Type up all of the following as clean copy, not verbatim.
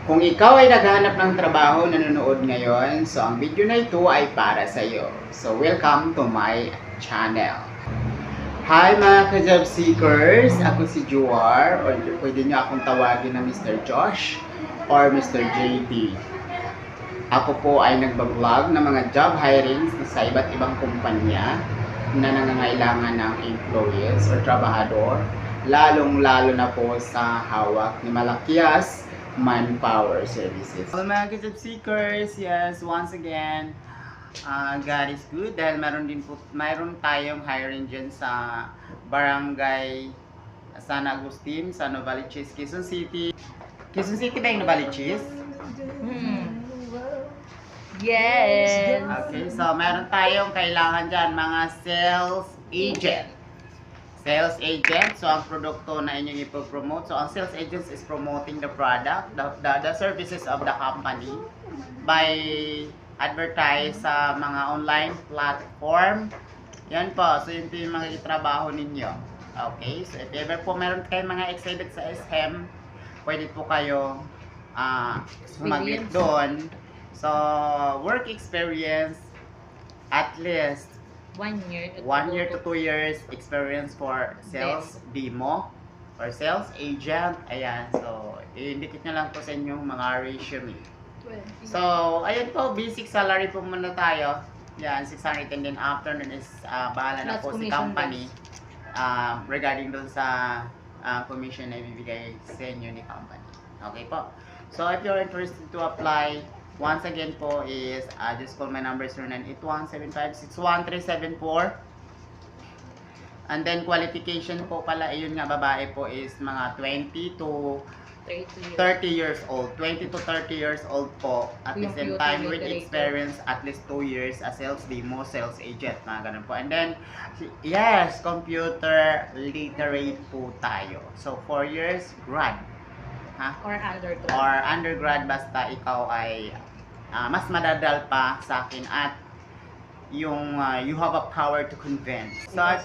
Kung ikaw ay naghahanap ng trabaho, nanonood ngayon, so ang video na ito ay para sa iyo. So welcome to my channel. Hi mga ka-job seekers! Ako si Juar, or pwede nyo akong tawagin na Mr. Josh or Mr. JD. Ako po ay nagbablog ng mga job hirings sa iba't ibang kumpanya na nangangailangan ng employees or trabahador, lalong-lalo na po sa hawak ni Malakias Manpower Services. Well, mga ka-job seekers, yes, once again, God is good dahil mayroon tayong hiring dyan sa Barangay San Agustin, sa Novaliches, Quezon City. Quezon City ba yung Novaliches? Yes. Okay, so meron tayong kailangan dyan mga sales agent. Sales agent, so ang produkto na inyong ipopromote. So ang sales agent is promoting the product, the services of the company by advertise sa mga online platform. Yan po, so yun po yung mga itrabaho ninyo. Okay, so if ever po meron kayong mga exhibit sa SM, pwede po kayo sumaglit doon. So, work experience, at least 1 year to 2 years experience for sales demo or sales agent. Ayan, so i-indicate nyo lang po sa inyong mga resume. So, ayan po, basic salary po muna tayo. Yan, 600, and then after nun is bahala na po si company regarding dun sa commission na ibibigay sa inyo ni company. Okay po. So, if you're interested to apply, once again po is, just call my number 0981-756-1374. And then qualification po pala, yun nga, babae po is mga 20 to 30 years old. 20 to 30 years old po. At the same time with experience, at least 2 years as sales demo, sales agent, mga ganun po. And then, yes, computer literate po tayo. So, 4 years, grad. or undergrad. Or undergrad, basta ikaw ay mas madadal pa sa akin at yung you have a power to convince. So if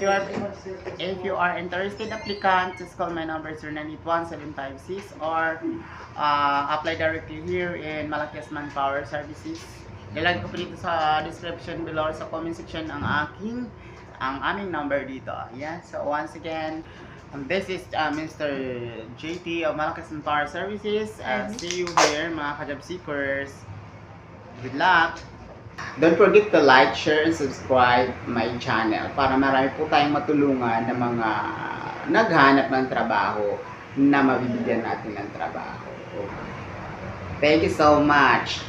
you are interested applicant, just call my number 0981-756 or apply directly here in Malakias Manpower Services. Nilagay ko po dito sa description below sa comment section ang aming number dito. Yeah, so once again, this is Mr. JT of Malakias Manpower Services. See you here mga ka-job seekers. Good luck! Don't forget to like, share, and subscribe my channel para marami po tayong matulungan ng mga naghanap ng trabaho na mabibigyan natin ng trabaho. Thank you so much!